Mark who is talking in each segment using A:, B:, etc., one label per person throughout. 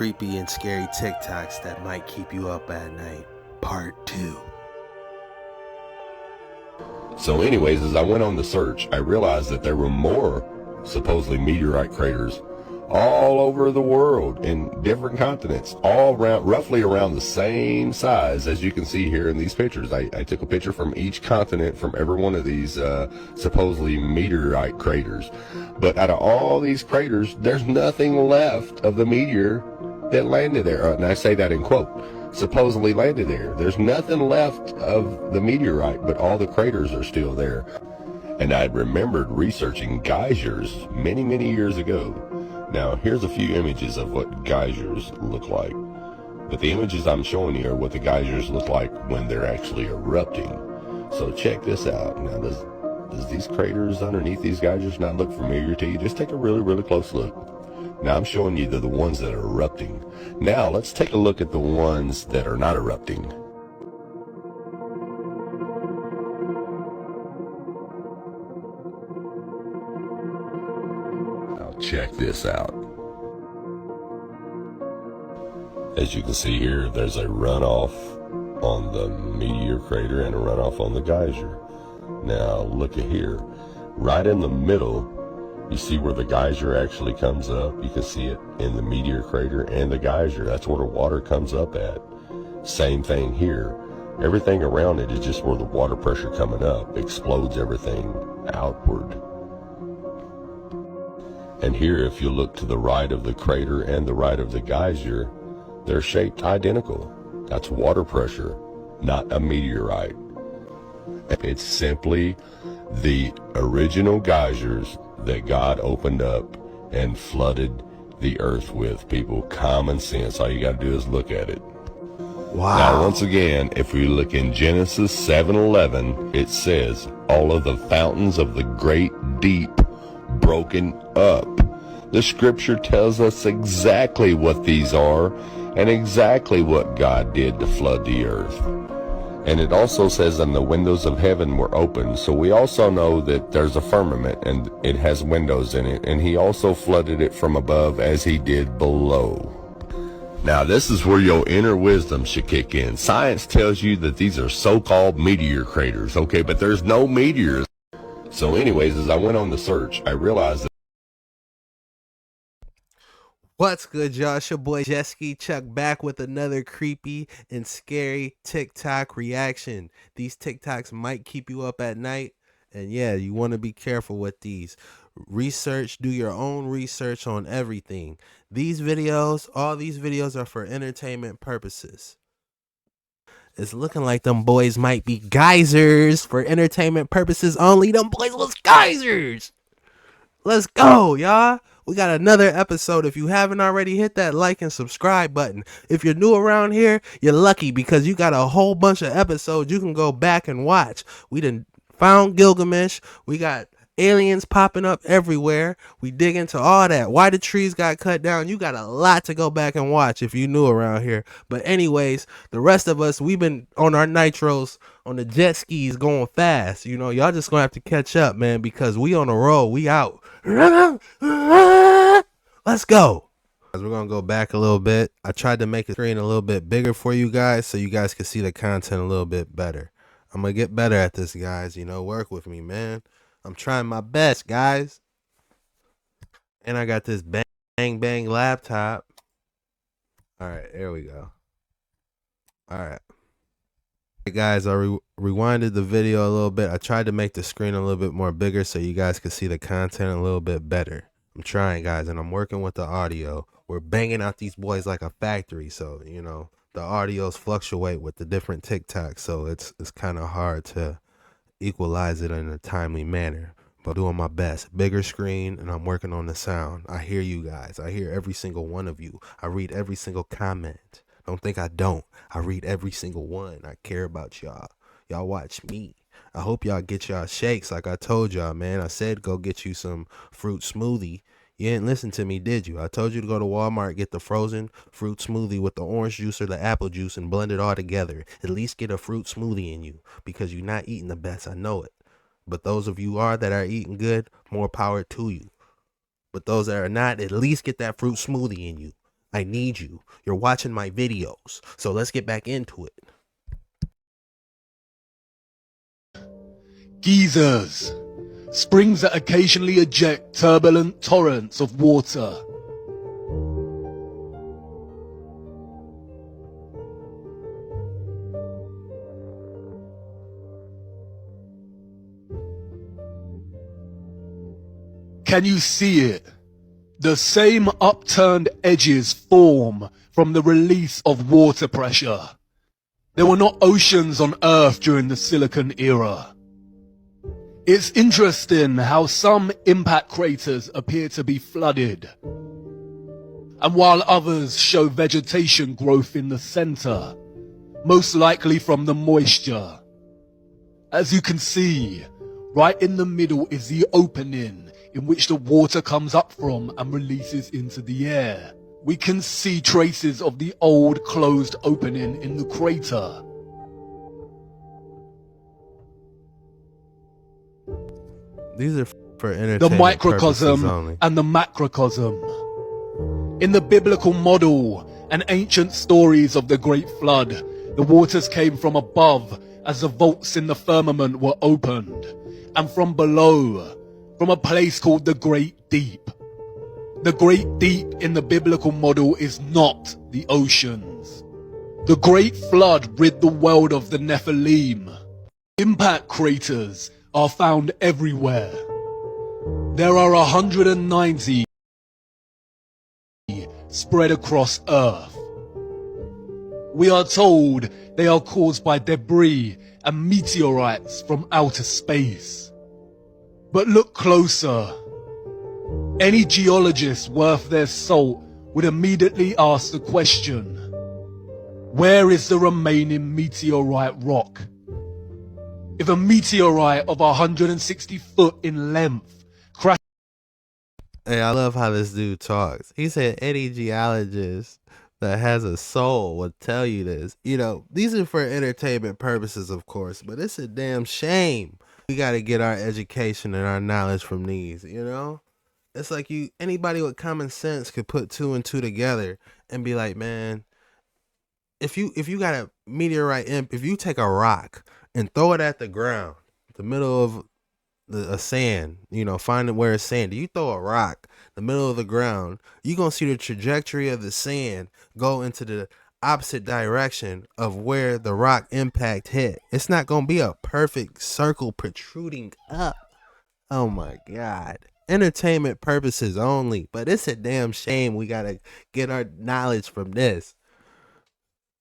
A: creepy and scary TikToks that might keep you up at night, part 2.
B: So anyways, as I went on the search, I realized that there were more supposedly meteorite craters all over the world in different continents, all around, roughly around the same size as you can see here in these pictures. I took a picture from each continent from every one of these supposedly meteorite craters. But out of all these craters, there's nothing left of the meteor that landed there. And I say that in quote. Supposedly landed there. There's nothing left of the meteorite, but all the craters are still there. And I remembered researching geysers many, many years ago. Now, here's a few images of what geysers look like. But the images I'm showing you are what the geysers look like when they're actually erupting. So check this out. Now, does these craters underneath these geysers not look familiar to you? Just take a really, really close look. Now I'm showing you the ones that are erupting. Now let's take a look at the ones that are not erupting. Now check this out. As you can see here, there's a runoff on the meteor crater and a runoff on the geyser. Now look at here, right in the middle. You see where the geyser actually comes up. You can see it in the meteor crater and the geyser. That's where the water comes up at. Same thing here. Everything around it is just where the water pressure coming up explodes everything outward. And here, if you look to the right of the crater and the right of the geyser, they're shaped identical. That's water pressure, not a meteorite. It's simply the original geysers that God opened up and flooded the earth with. People, common sense. All you got to do is look at it.
A: Wow.
B: Now, once again, if we look in Genesis 7:11, it says, all of the fountains of the great deep broken up. The scripture tells us exactly what these are and exactly what God did to flood the earth. And it also says, and the windows of heaven were open. So we also know that there's a firmament and it has windows in it. And he also flooded it from above as he did below. Now this is where your inner wisdom should kick in. Science tells you that these are so-called meteor craters. Okay, but there's no meteors. So anyways, as I went on the search, I realized that
A: What's good, y'all? It's your boy JetskiChucK back with another creepy and scary TikTok reaction. These TikToks might keep you up at night, and yeah, you want to be careful with these. Research, do your own research on everything. These videos, all these videos are for entertainment purposes. It's looking like them boys might be geysers for entertainment purposes only. Them boys was geysers. Let's go, y'all. We got another episode. If you haven't already, hit that like and subscribe button. If you're new around here, you're lucky because you got a whole bunch of episodes you can go back and watch. We done found Gilgamesh. We got aliens popping up everywhere. We dig into all that. Why the trees got cut down. You got a lot to go back and watch if you new around here. But anyways, the rest of us, we've been on our nitros on the jet skis going fast. You know, y'all just gonna have to catch up, man, because we on the road. We out. Let's go. We're gonna go back a little bit. I tried to make the screen a little bit bigger for you guys so you guys can see the content a little bit better. I'm gonna get better at this, guys. You know, work with me, man. I'm trying my best, guys. And I got this bang laptop. All right, there we go. All right. Hey guys, I rewinded the video a little bit. I tried to make the screen a little bit more bigger so you guys could see the content a little bit better. I'm trying, guys, and I'm working with the audio. We're banging out these boys like a factory, so you know the audios fluctuate with the different TikToks, so it's kind of hard to equalize it in a timely manner. But doing my best. Bigger screen, and I'm working on the sound. I hear you guys. I hear every single one of you. I read every single comment. Don't think I don't. I read every single one. I care about y'all. Y'all watch me. I hope y'all get y'all shakes like I told y'all, man. I said go get you some fruit smoothie. You didn't listen to me, did you? I told you to go to Walmart, get the frozen fruit smoothie with the orange juice or the apple juice and blend it all together. At least get a fruit smoothie in you because you're not eating the best. I know it. But those of you that are eating good, more power to you. But those that are not, at least get that fruit smoothie in you. I need you. You're watching my videos. So let's get back into it.
C: Geysers, springs that occasionally eject turbulent torrents of water. Can you see it? The same upturned edges form from the release of water pressure. There were not oceans on Earth during the Silicon era. It's interesting how some impact craters appear to be flooded, and while others show vegetation growth in the center, most likely from the moisture. As you can see, right in the middle is the opening in which the water comes up from and releases into the air. We can see traces of the old closed opening in the crater.
A: These are for entertainment
C: The
A: purposes
C: microcosm
A: only.
C: and the macrocosm. In the biblical model and ancient stories of the Great Flood, the waters came from above as the vaults in the firmament were opened, and from below, from a place called the Great Deep. The Great Deep in the biblical model is not the oceans. The Great Flood rid the world of the Nephilim. Impact craters are found everywhere. There are 190 spread across Earth. We are told they are caused by debris and meteorites from outer space. But look closer. Any geologist worth their salt would immediately ask the question, where is the remaining meteorite rock? If a meteorite of 160 foot in length crashed...
A: Hey, I love how this dude talks. He said any geologist that has a soul would tell you this. You know, these are for entertainment purposes, of course, but it's a damn shame. We got to get our education and our knowledge from these, you know? It's like anybody with common sense could put two and two together and be like, man, if you got a meteorite if you take a rock and throw it at the ground, the middle of a sand, you know, find it where it's sand. You throw a rock in the middle of the ground, you're gonna see the trajectory of the sand go into the opposite direction of where the rock impact hit. It's not gonna be a perfect circle protruding up. Oh my god. Entertainment purposes only, but it's a damn shame we gotta get our knowledge from this.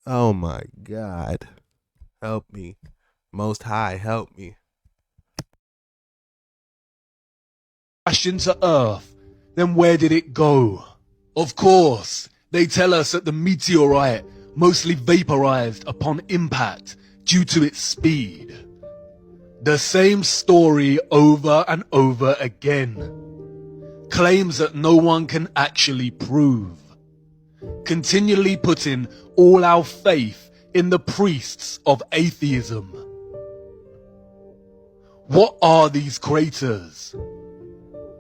A: Oh my god. Help me. Most High, help me.
C: crashed into Earth, then where did it go? Of course, they tell us that the meteorite mostly vaporized upon impact due to its speed. The same story over and over again. Claims that no one can actually prove. Continually putting all our faith in the priests of atheism. What are these craters?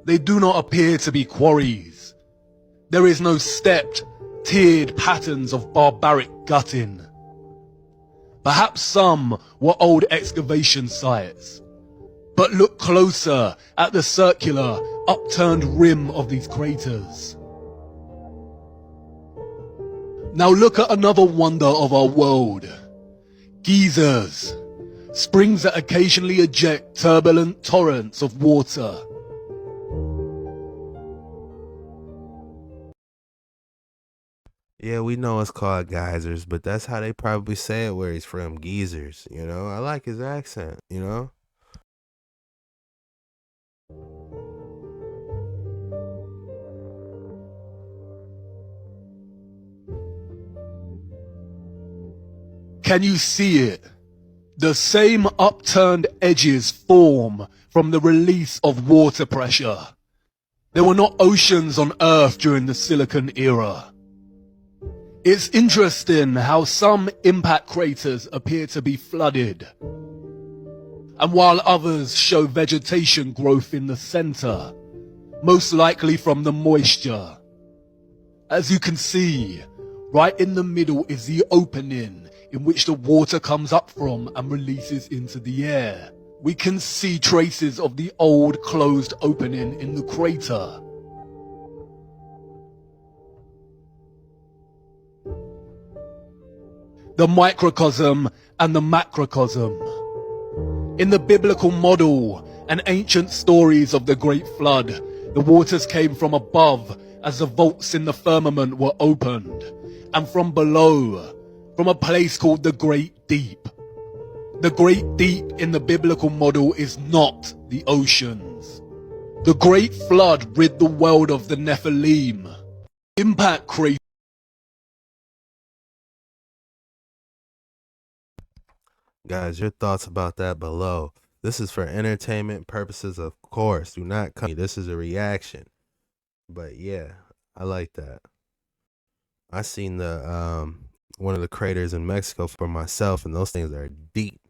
C: They do not appear to be quarries. There is no stepped, tiered patterns of barbaric gutting. Perhaps some were old excavation sites. But look closer at the circular, upturned rim of these craters. Now look at another wonder of our world. Geysers, springs that occasionally eject turbulent torrents of water.
A: Yeah, we know it's called geysers, but that's how they probably say it where he's from. Geysers, you know? I like his accent, you know?
C: Can you see it? The same upturned edges form from the release of water pressure. There were not oceans on Earth during the Silicon era. It's interesting how some impact craters appear to be flooded, and while others show vegetation growth in the center, most likely from the moisture. As you can see, right in the middle is the opening in which the water comes up from and releases into the air. We can see traces of the old closed opening in the crater. The microcosm and the macrocosm. In the biblical model and ancient stories of the Great Flood, the waters came from above as the vaults in the firmament were opened, and from below, from a place called the Great Deep. The Great Deep in the biblical model is not the oceans. The Great Flood rid the world of the Nephilim. Impact crater.
A: Guys, your thoughts about that below. This is for entertainment purposes, of course. Do not come. This is a reaction. But yeah, I like that. I seen the one of the craters in Mexico for myself, and those things are deep.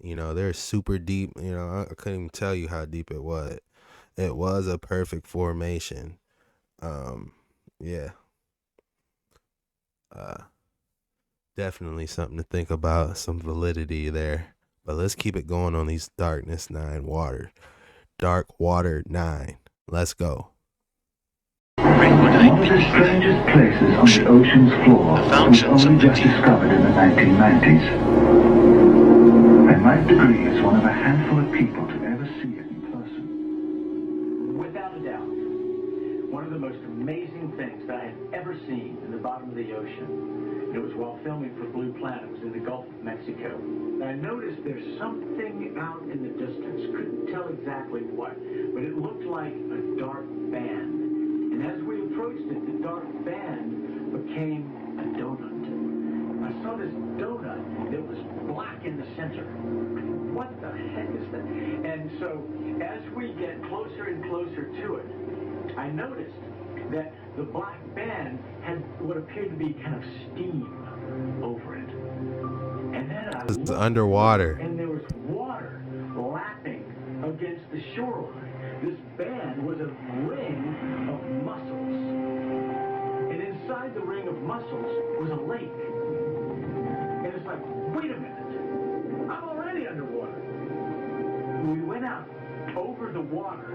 A: You know, they're super deep. You know, I couldn't even tell you how deep it was. It was a perfect formation. Yeah. Definitely something to think about, some validity there. But let's keep it going on these Darkness 9 water. Dark Water 9. Let's go.
D: One of the strangest places on the ocean's floor was only just discovered in the 1990s. And Mike Degree is one of a handful of people to ever see it in person.
E: Without a doubt, one of the most amazing things that I had ever seen in the bottom of the ocean. It was while filming for Blue Planet. It was in the Gulf of Mexico. And I noticed there's something out in the distance. Couldn't tell exactly what, but it looked like a dark band. And as we approached it, the dark band became a donut. I saw this donut that was black in the center. What the heck is that? And so as we get closer and closer to it, I noticed that the black band had what appeared to be kind of steam over it. And then I looked,
A: underwater.
E: and there was water lapping against the shoreline. This band was a ring of mussels. And inside the ring of mussels was a lake. And it's like, wait a minute, I'm already underwater. We went out over the water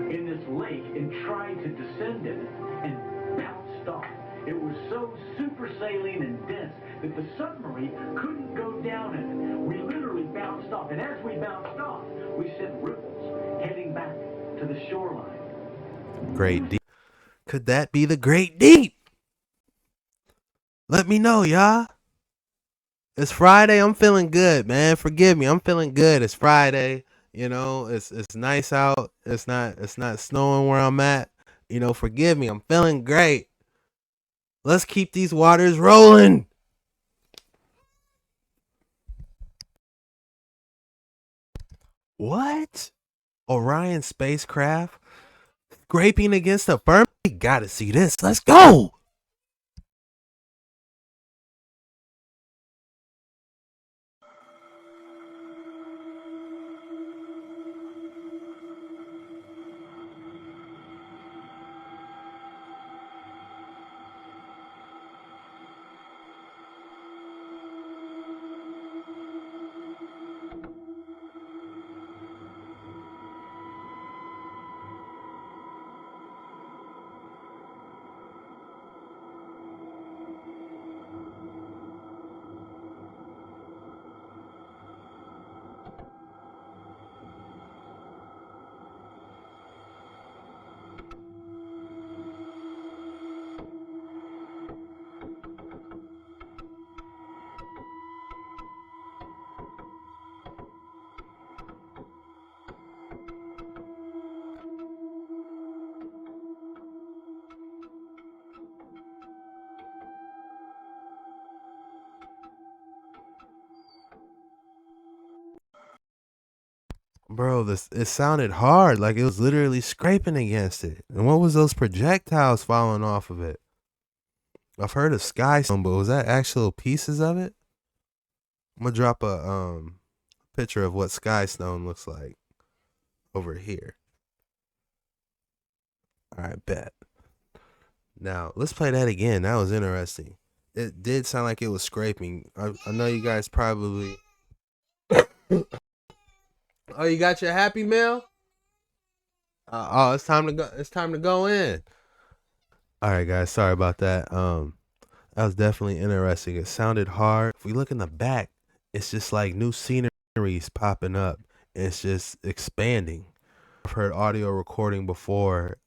E: in this lake and tried to descend in it and bounced off. It was so super saline and dense that the submarine couldn't go down in it. We literally bounced off, and as we bounced off, we sent ripples heading back to the shoreline.
A: Great Deep. Could that be the Great Deep? Let me know, y'all. It's Friday. I'm feeling good, man. Forgive me. I'm feeling good. It's Friday. You know, it's nice out. It's not snowing where I'm at. You know, forgive me. I'm feeling great. Let's keep these waters rolling. What? Orion spacecraft scraping against the firmament? We gotta see this. Let's go. Bro, it sounded hard, like it was literally scraping against it. And what was those projectiles falling off of it? I've heard of sky stone, but was that actual pieces of it? I'm gonna drop a picture of what sky stone looks like over here. All right, bet. Now, let's play that again. That was interesting. It did sound like it was scraping. I know you guys probably... Oh, you got your Happy Meal? Oh, it's time to go. It's time to go in. All right, guys. Sorry about that. That was definitely interesting. It sounded hard. If we look in the back, it's just like new sceneries popping up. It's just expanding. I've heard audio recording before.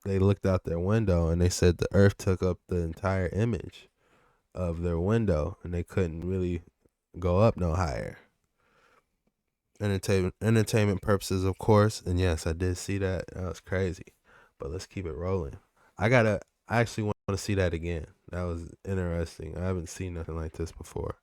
A: They looked out their window and they said the Earth took up the entire image of their window, and they couldn't really go up no higher. Entertainment purposes, of course. And yes, I did see that. That was crazy. But let's keep it rolling. I actually want to see that again. That was interesting. I haven't seen nothing like this before.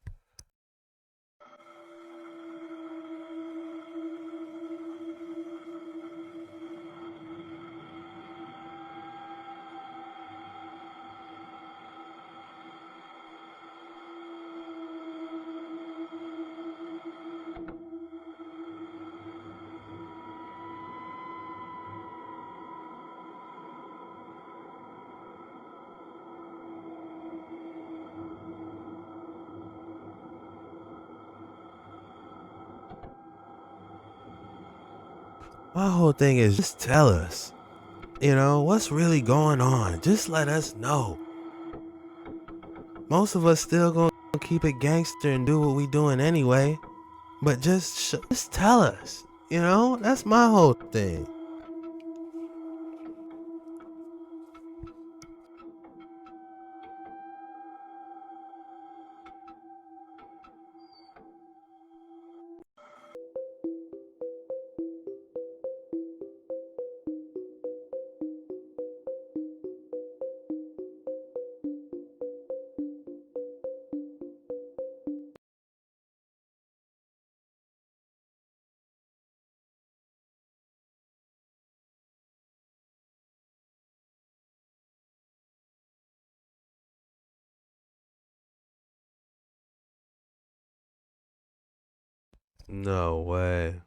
A: My whole thing is just tell us, what's really going on. Just let us know. Most of us still gonna keep it gangster and do what we doing anyway. But just tell us, that's my whole thing. No way.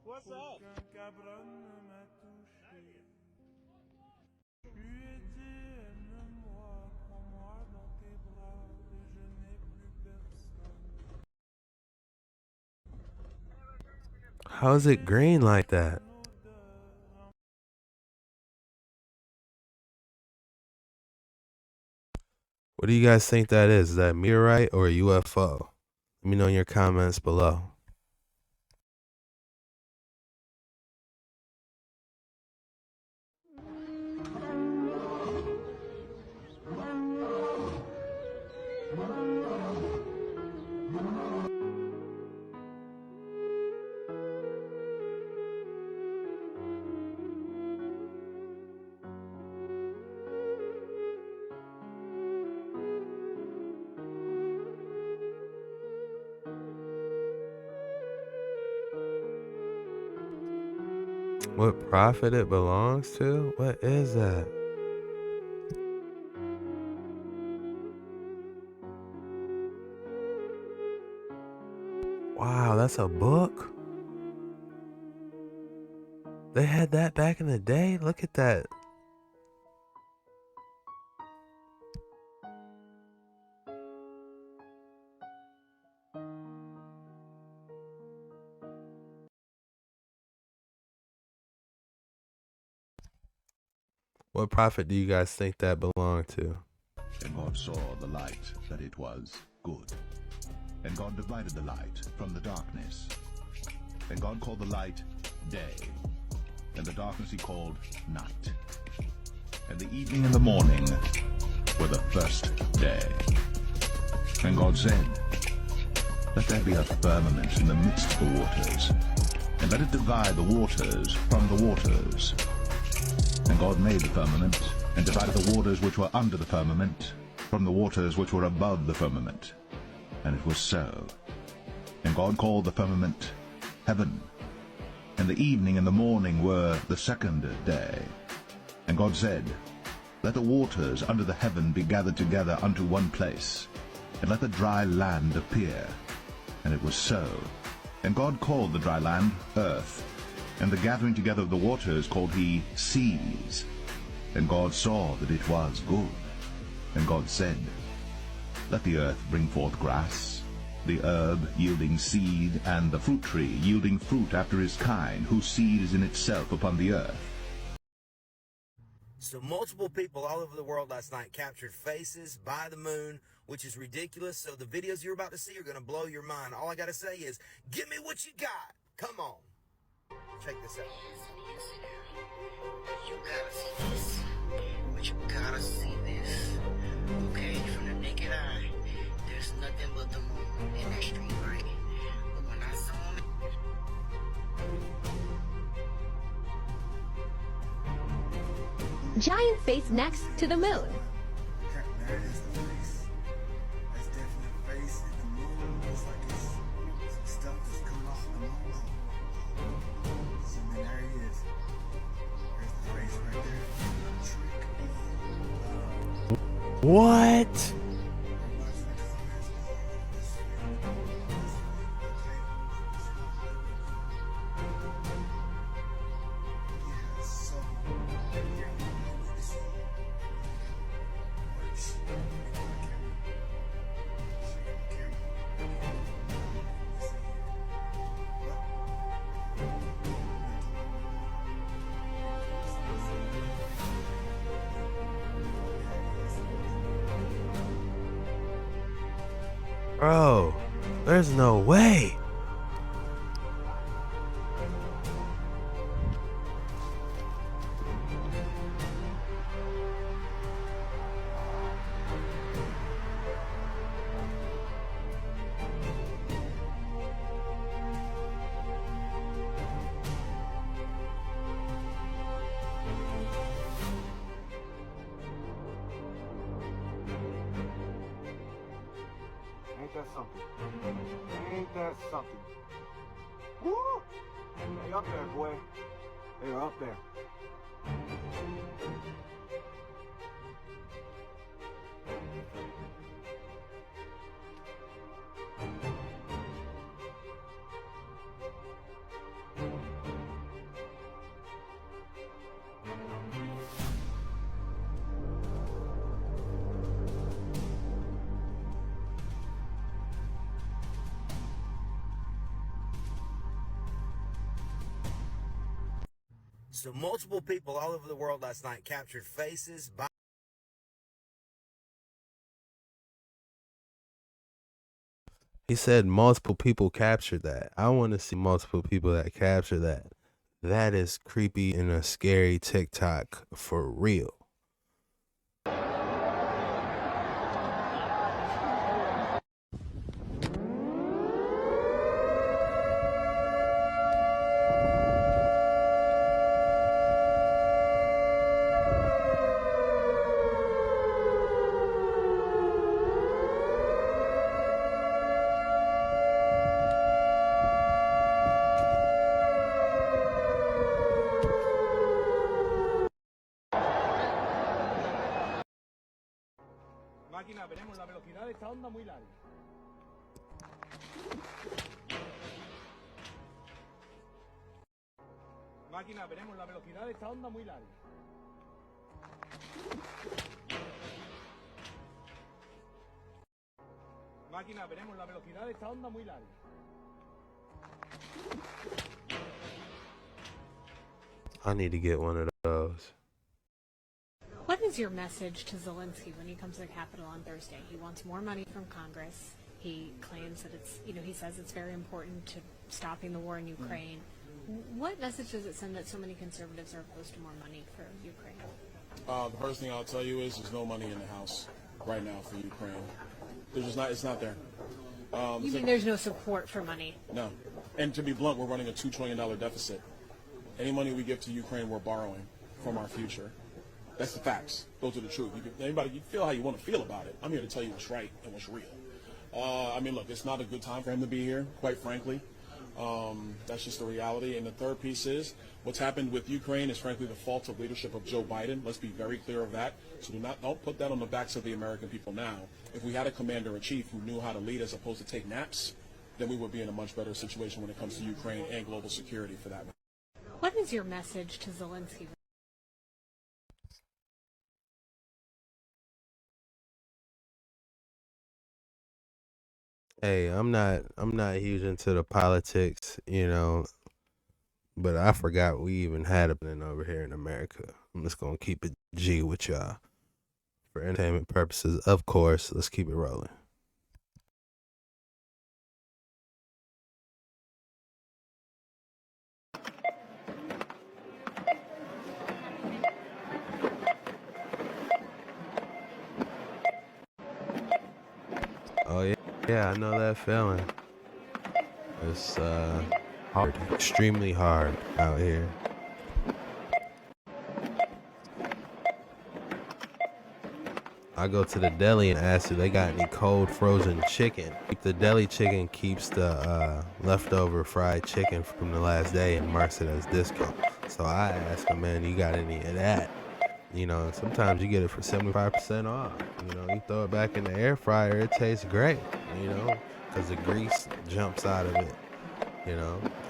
F: What's up?
A: How is it green like that? What do you guys think that is? Is that a meteorite or a UFO? Let me know in your comments below. What prophet it belongs to? What is that? Wow, that's a book? They had that back in the day? Look at that. What prophet do you guys think that belonged to?
G: And God saw the light, that it was good. And God divided the light from the darkness. And God called the light day, and the darkness he called night. And the evening and the morning were the first day. And God said, let there be a firmament in the midst of the waters, and let it divide the waters from the waters. And God made the firmament and divided the waters which were under the firmament from the waters which were above the firmament. And it was so. And God called the firmament heaven. And the evening and the morning were the second day. And God said, Let the waters under the heaven be gathered together unto one place, and let the dry land appear. And it was so. And God called the dry land earth, and the gathering together of the waters called he seas. And God saw that it was good. And God said, Let the earth bring forth grass, the herb yielding seed, and the fruit tree yielding fruit after his kind, whose seed is in itself upon the earth.
F: So multiple people all over the world last night captured faces by the moon, which is ridiculous. So the videos you're about to see are going to blow your mind. All I got to say is, give me what you got. Come on. Check this out.
H: You gotta see this. But you gotta see this. Okay, from the naked eye, there's nothing but the moon in that street, right? But when I zoom in,
I: giant face next to the moon.
J: There it is, the face. That's definitely a face in the moon. Looks like it's some stuff that's coming off the moon. So then there he is. There's the face right there. Trick.
A: What? Bro, there's no way.
J: Ain't that something? Ain't that something? Woo! They up there, boy. They're up there.
F: So multiple people all over the world last night captured faces by
A: He said multiple people captured that. I want to see multiple people that capture that. That is creepy and a scary TikTok for real.
K: Máquina, veremos la velocidad de esta onda muy larga. Máquina, veremos la velocidad de esta onda muy larga. Máquina, veremos la velocidad de esta onda muy larga.
A: I need to get one of those.
L: What is your message to Zelensky when he comes to the Capitol on Thursday? He wants more money from Congress. He claims that it's, he says it's very important to stopping the war in Ukraine. What message does it send that so many conservatives are opposed to more money for Ukraine?
K: The first thing I'll tell you is there's no money in the House right now for Ukraine. There's just not. It's not there.
L: You mean there's no support for money?
K: No. And to be blunt, we're running a $2 trillion deficit. Any money we give to Ukraine, we're borrowing from our future. That's the facts. Those are the truth. You feel how you want to feel about it. I'm here to tell you what's right and what's real. I mean, look, it's not a good time for him to be here, quite frankly. That's just the reality. And the third piece is what's happened with Ukraine is frankly the fault of leadership of Joe Biden. Let's be very clear of that. So don't put that on the backs of the American people now. If we had a commander-in-chief who knew how to lead as opposed to take naps, then we would be in a much better situation when it comes to Ukraine and global security for that matter.
L: What is your message to Zelensky?
A: Hey, I'm not huge into the politics, but I forgot we even had a thing over here in America. I'm just gonna keep it G with y'all. For entertainment purposes, of course, let's keep it rolling. Oh yeah, I know that feeling. It's hard, extremely hard out here. I go to the deli and ask if they got any cold frozen chicken. The deli chicken keeps the leftover fried chicken from the last day and marks it as discount. So I ask them, man, you got any of that? Sometimes you get it for 75% off. You throw it back in the air fryer, it tastes great, because the grease jumps out of it.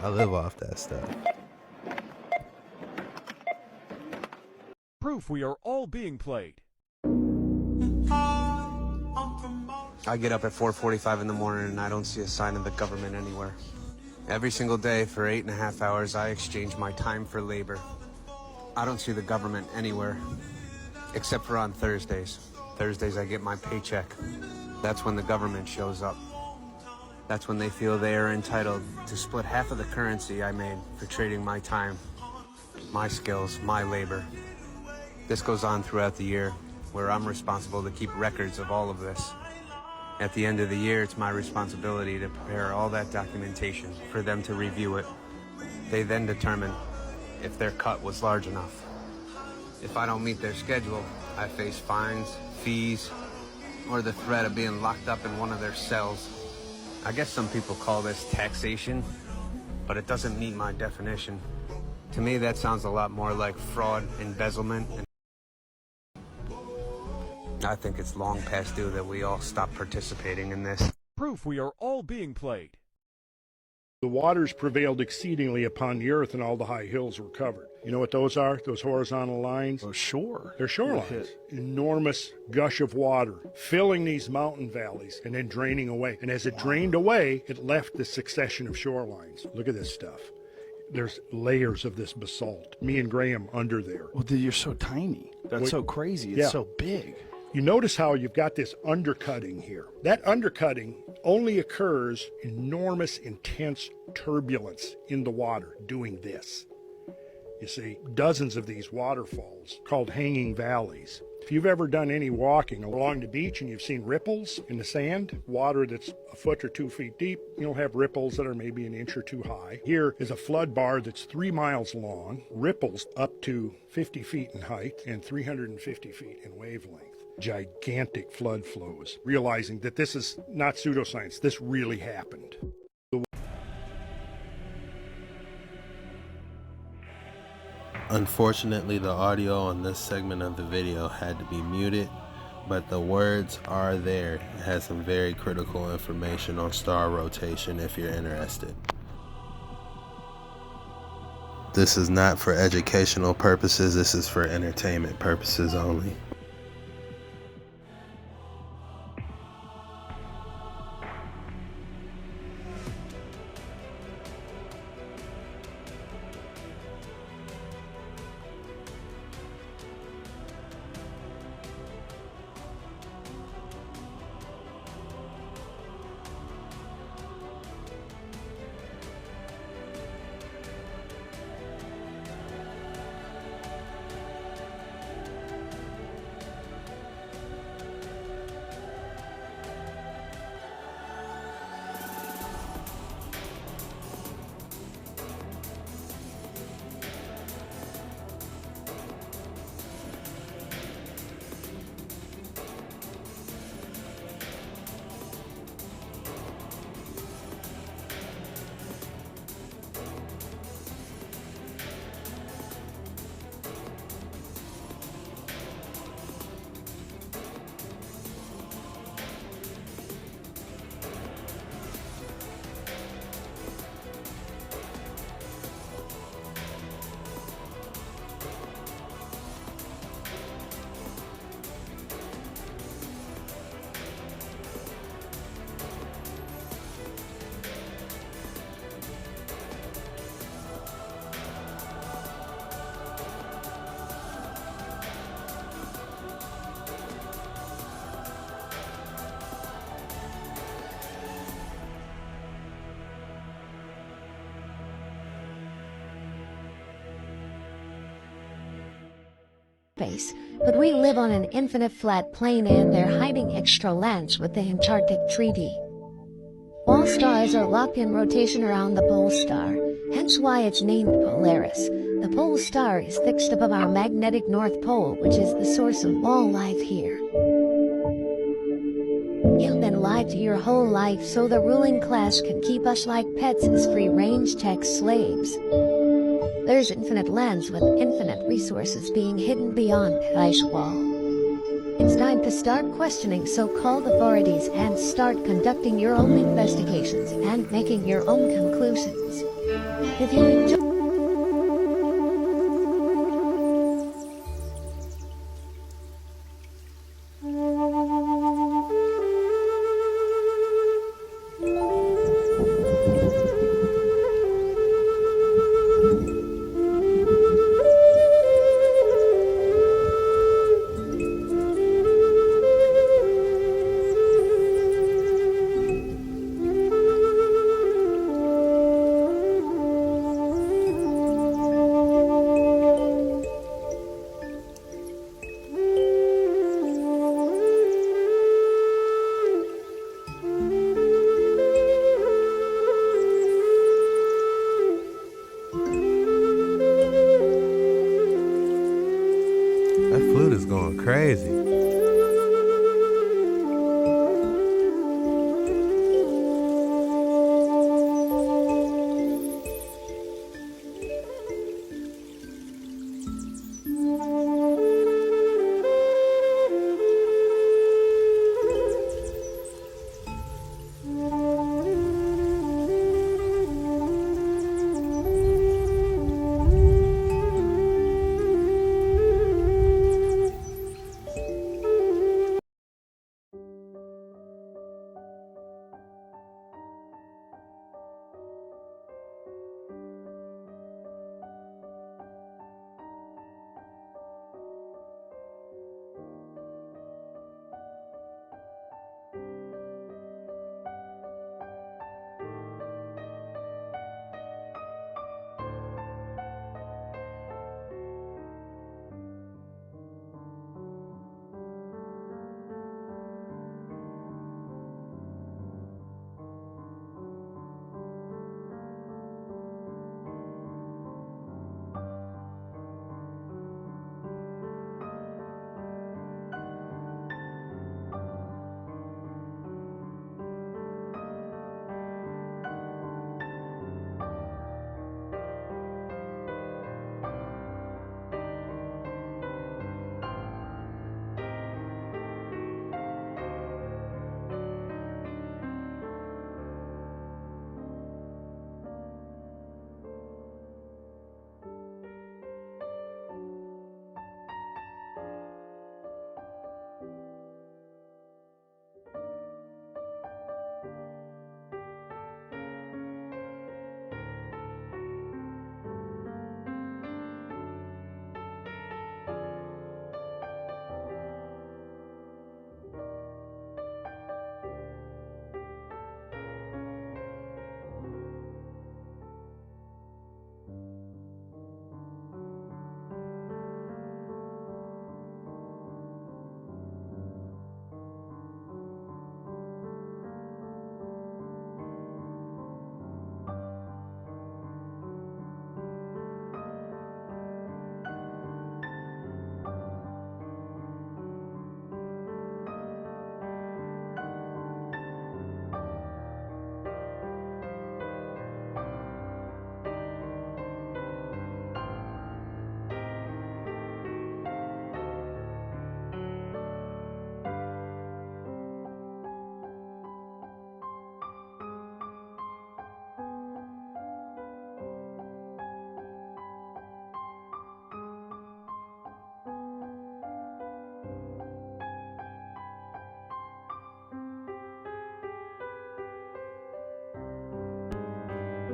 A: I live off that stuff.
I: Proof we are all being played.
M: I get up at 4:45 in the morning and I don't see a sign of the government anywhere. Every single day for 8.5 hours, I exchange my time for labor. I don't see the government anywhere, except for on Thursdays. Thursdays I get my paycheck. That's when the government shows up. That's when they feel they are entitled to split half of the currency I made for trading my time, my skills, my labor. This goes on throughout the year, where I'm responsible to keep records of all of this. At the end of the year, it's my responsibility to prepare all that documentation for them to review it. They then determine if their cut was large enough. If I don't meet their schedule, I face fines, fees, or the threat of being locked up in one of their cells. I guess some people call this taxation, but it doesn't meet my definition. To me, that sounds a lot more like fraud, embezzlement, and I think it's long past due that we all stop participating in this.
I: Proof we are all being played.
N: The waters prevailed exceedingly upon the earth, and all the high hills were covered. You know what those are? Those horizontal lines?
O: Oh, shore.
N: They're shorelines. Enormous gush of water filling these mountain valleys and then draining away. And as it drained away, it left this succession of shorelines. Look at this stuff. There's layers of this basalt. Me and Graham under there.
O: Well, dude, you're so tiny. That's so crazy. It's so big.
N: You notice how you've got this undercutting here. That undercutting only occurs enormous, intense turbulence in the water doing this. You see, dozens of these waterfalls called hanging valleys. If you've ever done any walking along the beach and you've seen ripples in the sand, water that's a foot or 2 feet deep, you'll have ripples that are maybe an inch or two high. Here is a flood bar that's 3 miles long, ripples up to 50 feet in height and 350 feet in wavelength. Gigantic flood flows, realizing that this is not pseudoscience, this really happened.
A: Unfortunately, the audio on this segment of the video had to be muted, but the words are there. It has some very critical information on star rotation if you're interested. This is not for educational purposes, this is for entertainment purposes only.
P: space, but we live on an infinite flat plane and they're hiding extra lands with the Antarctic Treaty. All stars are locked in rotation around the pole star, hence why it's named Polaris. The pole star is fixed above our magnetic North Pole, which is the source of all life here. You've been lied to your whole life so the ruling class can keep us like pets as free-range tech slaves. There's infinite lands with infinite resources being hidden beyond the ice wall. It's time to start questioning so-called authorities and start conducting your own investigations and making your own conclusions. If you enjoy
A: That flute is going crazy.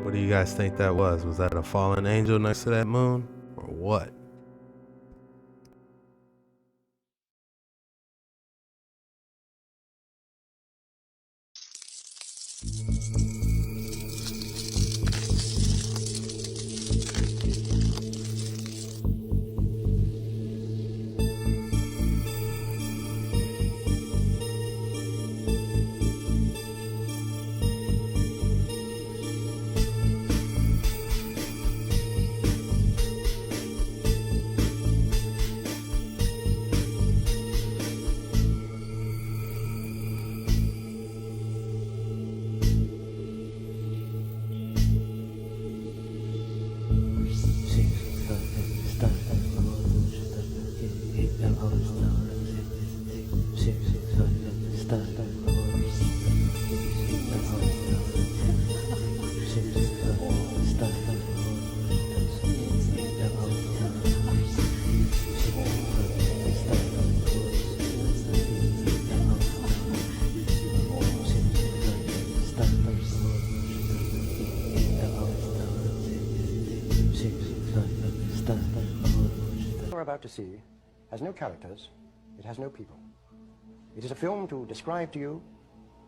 A: What do you guys think that was? Was that a fallen angel next to that moon? Or what?
Q: you're about to see has no characters, it has no people. It is a film to describe to you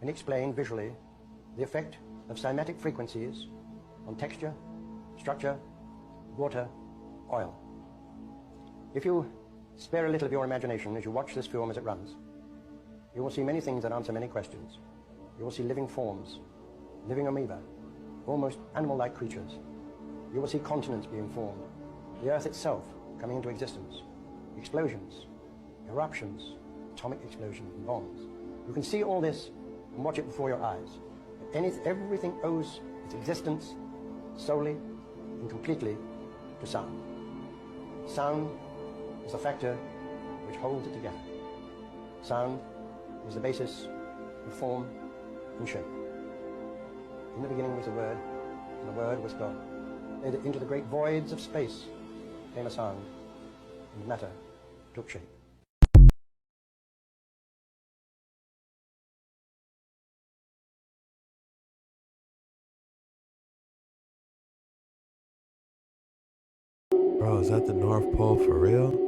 Q: and explain visually the effect of cymatic frequencies on texture, structure, water, oil. If you spare a little of your imagination as you watch this film as it runs, you will see many things that answer many questions. You will see living forms, living amoeba, almost animal-like creatures. You will see continents being formed, the Earth itself coming into existence, explosions, eruptions, atomic explosions, and bombs. You can see all this and watch it before your eyes. Everything owes its existence solely and completely to sound. Sound is the factor which holds it together. Sound is the basis of form and shape. In the beginning was the Word, and the Word was God. Into the great voids of space came a sound, and matter took shape.
A: Bro, is that the North Pole for real?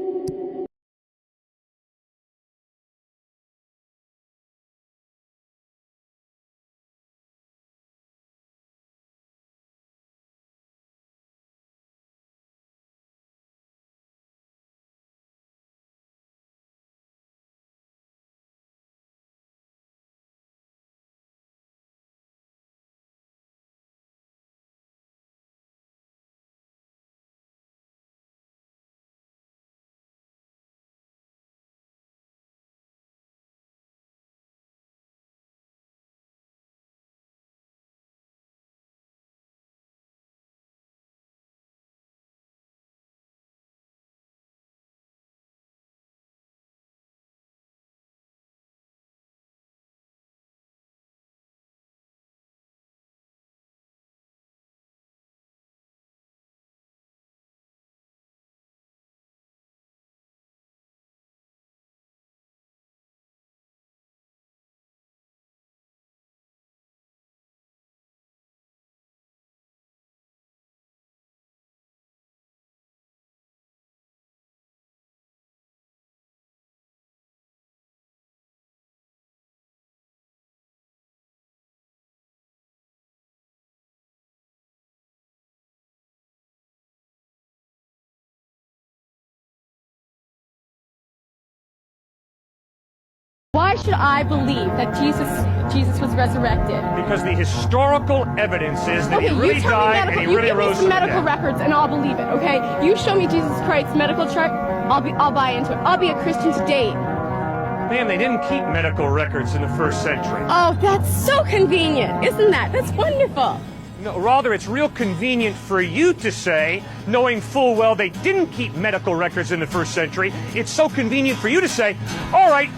R: Why should I believe that Jesus was resurrected?
I: Because the historical evidence is that he really died and he really rose from the dead.
R: You give me some medical records and I'll believe it, okay? You show me Jesus Christ's medical chart, I'll buy into it. I'll be a Christian today.
I: Ma'am, they didn't keep medical records in the first century.
R: Oh, that's so convenient, isn't that? That's wonderful.
I: No, rather, it's real convenient for you to say, knowing full well they didn't keep medical records in the first century, it's so convenient for you to say, all right,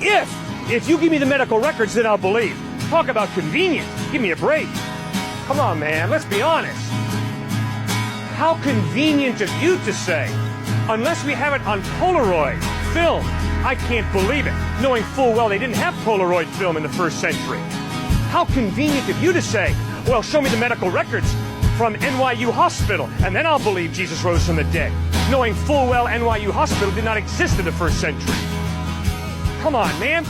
I: if you give me the medical records, then I'll believe. Talk about convenient. Give me a break. Come on, man, let's be honest. How convenient of you to say, unless we have it on Polaroid film, I can't believe it, knowing full well they didn't have Polaroid film in the first century. How convenient of you to say, well, show me the medical records from NYU Hospital, and then I'll believe Jesus rose from the dead, knowing full well NYU Hospital did not exist in the first century. Come on, man.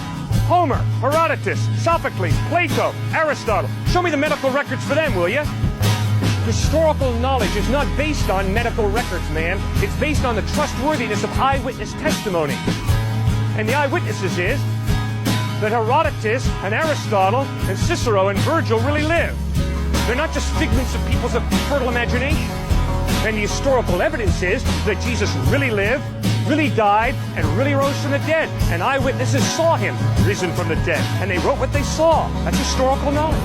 I: Homer, Herodotus, Sophocles, Plato, Aristotle. Show me the medical records for them, will you? Historical knowledge is not based on medical records, man. It's based on the trustworthiness of eyewitness testimony. And the eyewitnesses is that Herodotus and Aristotle and Cicero and Virgil really lived. They're not just figments of people's fertile imagination. And the historical evidence is that Jesus really lived, really died, and really rose from the dead. And eyewitnesses saw him risen from the dead. And they wrote what they saw. That's historical knowledge.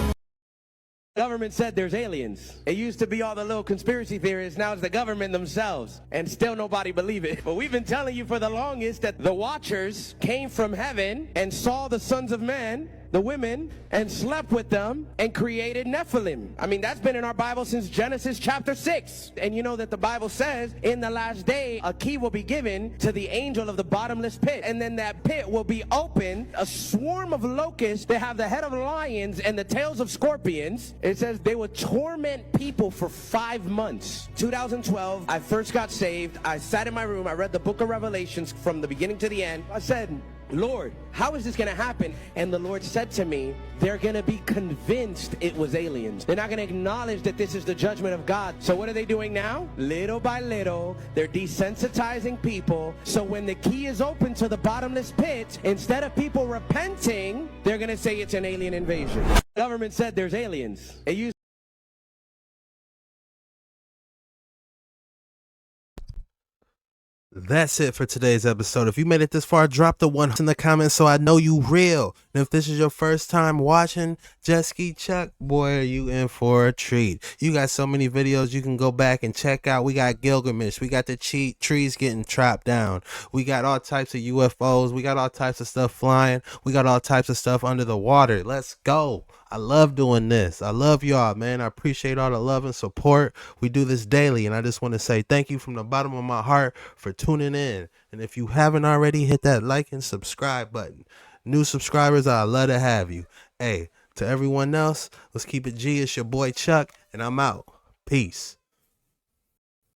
S: The government said there's aliens. It used to be all the little conspiracy theorists. Now it's the government themselves. And still nobody believe it. But we've been telling you for the longest that the Watchers came from heaven and saw the sons of men the women and slept with them and created Nephilim. I mean, that's been in our Bible since Genesis chapter 6. And you know that the Bible says in the last day, a key will be given to the angel of the bottomless pit. And then that pit will be open. A swarm of locusts that have the head of lions and the tails of scorpions. It says they would torment people for 5 months. 2012, I first got saved. I sat in my room. I read the book of Revelations from the beginning to the end. I said, Lord, how is this going to happen? And the Lord said to me, they're going to be convinced it was aliens. They're not going to acknowledge that this is the judgment of God. So what are they doing now? Little by little, they're desensitizing people. So when the key is open to the bottomless pit, instead of people repenting, they're going to say it's an alien invasion. The government said there's aliens. It used
A: That's it for today's episode. If you made it this far, drop the 1 in the comments so I know you real. And if this is your first time watching JetskiChucK, boy, are you in for a treat. You got so many videos you can go back and check out. We got Gilgamesh. We got the trees getting chopped down. We got all types of UFOs. We got all types of stuff flying. We got all types of stuff under the water. Let's go. I love doing this. I love y'all, man. I appreciate all the love and support. We do this daily, and I just want to say thank you from the bottom of my heart for tuning in. And if you haven't already, hit that like and subscribe button. New subscribers, I'd love to have you. Hey, to everyone else, let's keep it G. It's your boy Chuck, and I'm out. Peace.